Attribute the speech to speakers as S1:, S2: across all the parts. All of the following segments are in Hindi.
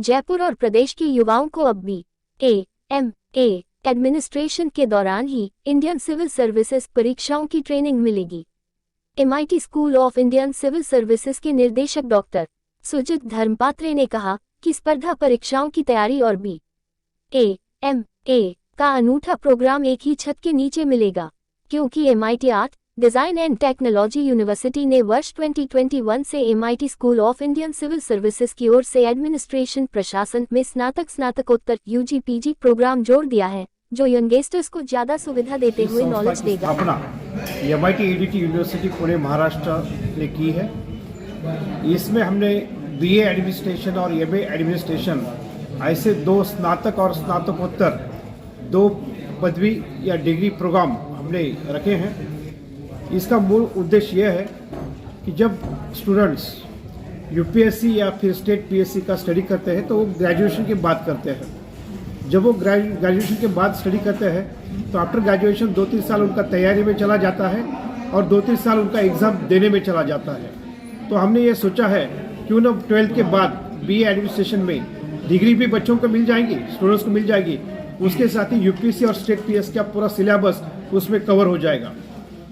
S1: जयपुर और प्रदेश के युवाओं को अब BA एडमिनिस्ट्रेशन के दौरान ही इंडियन सिविल सर्विसेज परीक्षाओं की ट्रेनिंग मिलेगी। MIT school of Indian civil services के निदेशक डॉक्टर सुजित धर्मपात्रे ने कहा कि स्पर्धा परीक्षाओं की तैयारी और BA का अनूठा प्रोग्राम एक ही छत के नीचे मिलेगा, क्योंकि MIT art, design and technology university ने वर्ष 2021 से MIT school of Indian civil services की ओर से एडमिनिस्ट्रेशन प्रशासन में स्नातकोत्तर UG PG प्रोग्राम जोड़ दिया है, जो यंगस्टर्स को ज्यादा सुविधा देते हुए नॉलेज देगा।
S2: MIT ADT university Pune Maharashtra ने की है। इसमें हमने BA एडमिनिस्ट्रेशन और MA एडमिनिस्ट्रेशन ऐसे 2 स्नातक और स्नातकोत्तर 2 पदवी या डिग्री प्रोग्राम हमने रखे हैं। इसका मूल उद्देश्य यह है कि जब स्टूडेंट्स UPSC या फिर स्टेट PSC का स्टडी करते हैं तो वो ग्रेजुएशन की बात करते हैं। जब वो ग्रेजुएशन के बाद स्टडी करते हैं तो आफ्टर ग्रेजुएशन 2-3 साल उनका तैयारी में चला जाता है और 2-3 साल उनका एग्ज़ाम देने में चला जाता है। तो हमने ये सोचा है क्यों ना 12th के बाद BA एडमिनिस्ट्रेशन में डिग्री भी बच्चों को मिल जाएंगी, स्टूडेंट्स को मिल जाएगी, उसके साथ ही UPSC और स्टेट PSC का पूरा सिलेबस उसमें कवर हो जाएगा।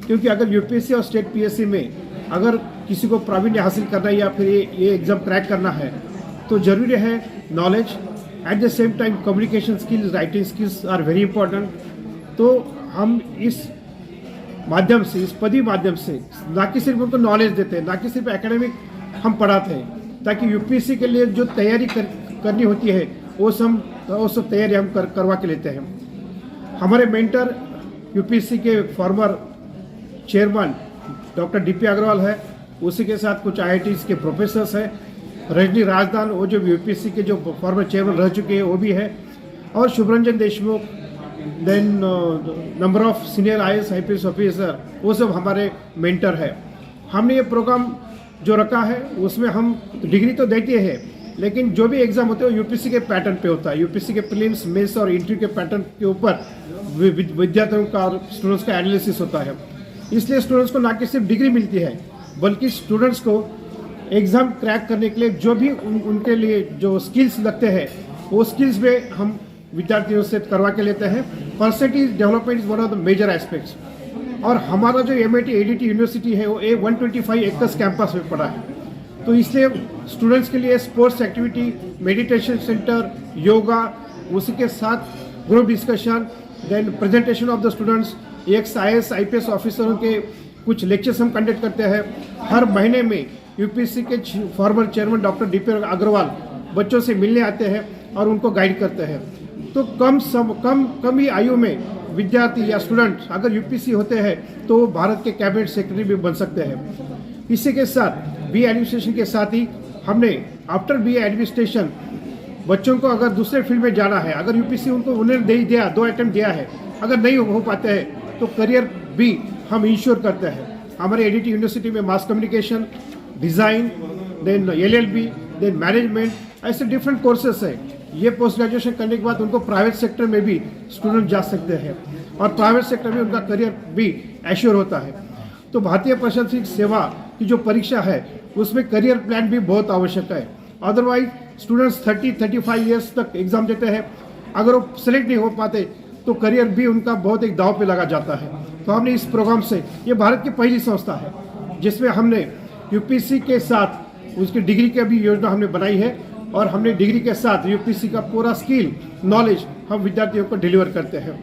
S2: क्योंकि अगर UPSC और स्टेट PSC में अगर किसी को प्रावीण्य हासिल करना है या फिर ये एग्ज़ाम क्रैक करना है तो ज़रूरी है knowledge, at the same time communication skills, writing skills are very important. तो हम इस माध्यम से, इस पदी माध्यम से ना कि सिर्फ उनको नॉलेज देते हैं, ना कि सिर्फ एकेडमिक हम पढ़ाते हैं, ताकि UPSC के लिए जो तैयारी करनी होती है वो सब तैयारी हम करवा के लेते हैं। हमारे मेंटर UPSC के former chairman doctor DP Agarwal है, उसी के साथ कुछ IITs के प्रोफेसर्स हैं, रजनी राजदान वो जो UPSC के जो फॉर्मर चेयरमैन रह चुके हैं वो भी है, और Shubhranjan Deshmukh, then number of senior IAS IPS officer, वो सब हमारे मेंटर है। हमने ये प्रोग्राम जो रखा है उसमें हम डिग्री तो देते हैं, लेकिन जो भी एग्ज़ाम होते हैं वो UPSC के पैटर्न पे होता है। UPSC के प्रीलिम्स, मेंस और इंटरव्यू के पैटर्न के ऊपर विद्यार्थियों का और स्टूडेंट्स का एनालिसिस होता है। इसलिए स्टूडेंट्स को ना कि सिर्फ डिग्री मिलती है, बल्कि स्टूडेंट्स को एग्ज़ाम क्रैक करने के लिए जो भी उनके लिए जो स्किल्स लगते हैं वो स्किल्स में हम विद्यार्थियों से करवा के लेते हैं। Personality development is one of the major aspects. और हमारा जो MIT ADT यूनिवर्सिटी है वो 125 एकर्स कैंपस में पड़ा है, तो इसलिए स्टूडेंट्स के लिए sports activity, meditation centre, yoga, उसी के साथ group discussion, then presentation of the students, एक IAS IPS ऑफिसरों के कुछ लेक्चर्स हम कंडक्ट करते हैं। हर महीने में UPSC के former chairman doctor DP Agarwal बच्चों से मिलने आते हैं और उनको गाइड करते हैं। तो कम ही आयु में विद्यार्थी या स्टूडेंट अगर UPSC होते हैं तो वो भारत के कैबिनेट सेक्रेटरी भी बन सकते हैं। इसी के साथ BA एडमिनिस्ट्रेशन के साथ ही हमने आफ्टर BA एडमिनिस्ट्रेशन बच्चों को अगर दूसरे फील्ड में जाना है, अगर UPSC उन्हें दे दिया, 2 अटेम्प्ट दिया है, अगर नहीं हो पाते हैं तो करियर भी हम इंश्योर करते हैं। हमारे ADT यूनिवर्सिटी में mass communication, design, then LLB, then management, ऐसे डिफरेंट कोर्सेस हैं। ये पोस्ट ग्रेजुएशन करने के बाद उनको प्राइवेट सेक्टर में भी स्टूडेंट जा सकते हैं और प्राइवेट सेक्टर में उनका करियर भी एश्योर होता है। तो भारतीय प्रशासनिक सेवा की जो परीक्षा है उसमें करियर प्लान भी बहुत आवश्यक है। अदरवाइज स्टूडेंट्स 30-35 ईयर्स तक एग्जाम देते हैं, अगर वो सिलेक्ट नहीं हो पाते तो करियर भी उनका बहुत एक दांव पे लगा जाता है। तो हमने इस प्रोग्राम से, ये भारत की पहली संस्था है जिसमें हमने UPSC के साथ उसकी डिग्री की भी योजना हमने बनाई है, और हमने डिग्री के साथ UPSC का पूरा स्किल, नॉलेज हम विद्यार्थियों को डिलीवर करते हैं।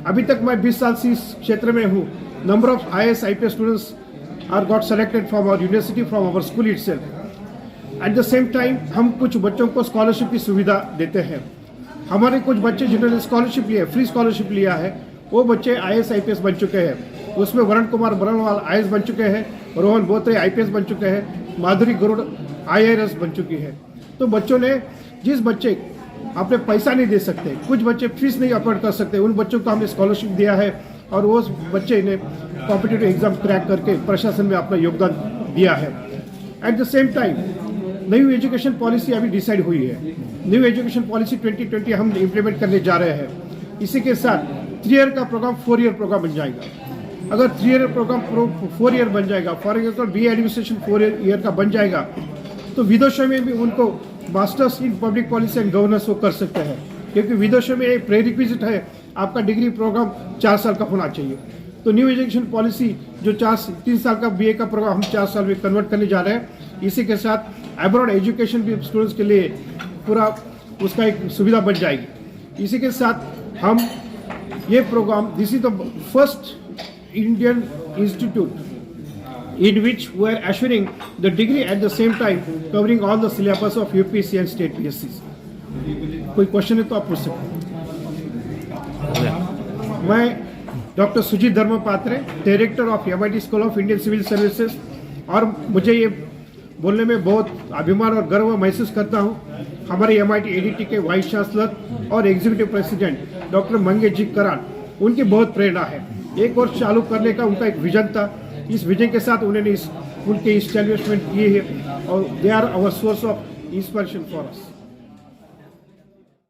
S2: अभी तक मैं 20 साल से इस क्षेत्र में हूँ। Number of IAS IPS students are got selected from our university, from our school itself. At the same time हम कुछ बच्चों को स्कॉलरशिप की सुविधा देते हैं। हमारे कुछ बच्चे जिन्होंने स्कॉलरशिप लिया, फ्री स्कॉलरशिप लिया है, वो बच्चे IAS IPS बन चुके हैं। उसमें वरुण कुमार बरनवाल IAS बन चुके हैं, रोहन बोत्रे IPS बन चुके हैं, माधुरी गरुड़ IAS बन चुकी है। तो बच्चों ने, जिस बच्चे अपने पैसा नहीं दे सकते, कुछ बच्चे फीस नहीं अफोर्ड कर सकते, उन बच्चों को हमने स्कॉलरशिप दिया है और वो बच्चे ने कॉम्पिटिटिव एग्जाम क्रैक करके प्रशासन में अपना योगदान दिया है। Eight the same time new education policy अभी डिसाइड हुई है। न्यू एजुकेशन पॉलिसी 2020 हम इम्प्लीमेंट करने जा रहे हैं। इसी के साथ 3 ईयर का प्रोग्राम 4 ईयर प्रोग्राम बन जाएगा। अगर 3 ईयर प्रोग्राम 4 ईयर बन जाएगा, for example BA administration 4 year का बन जाएगा, तो विदेशों में भी उनको masters in public policy and governance वो कर सकते हैं, क्योंकि विदेशों में एक प्रेरिक्विजिट है आपका डिग्री प्रोग्राम 4 साल का होना चाहिए। तो न्यू एजुकेशन पॉलिसी जो 3 साल का बीए का प्रोग्राम हम 4 साल में कन्वर्ट करने जा रहे हैं। इसी के साथ अब्रॉड एजुकेशन भी स्टूडेंट्स के लिए पूरा उसका एक सुविधा बन जाएगी। इसी के साथ हम ये programme, this is the first Indian institute in which we are assuring the degree at the same time covering all the syllabus of UPSC and state PSCs. कोई क्वेश्चन है तो आप पूछ सकते हैं। मैं doctor Sujeet Dharmapatre, director of MIT school of Indian civil services, और मुझे ये बोलने में बहुत अभिमान और गर्व महसूस करता हूँ। हमारे MIT ADT के वाइस चांसलर और एग्जीक्यूटिव प्रेसिडेंट डॉक्टर मंगेश जी करान, उनकी बहुत प्रेरणा है। एक कोर्स चालू करने का उनका एक विजन था। इस विजन के साथ उन्होंने इस स्कूल के इस्टेब्लिशमेंट किए हैं और they are our source of inspiration for us.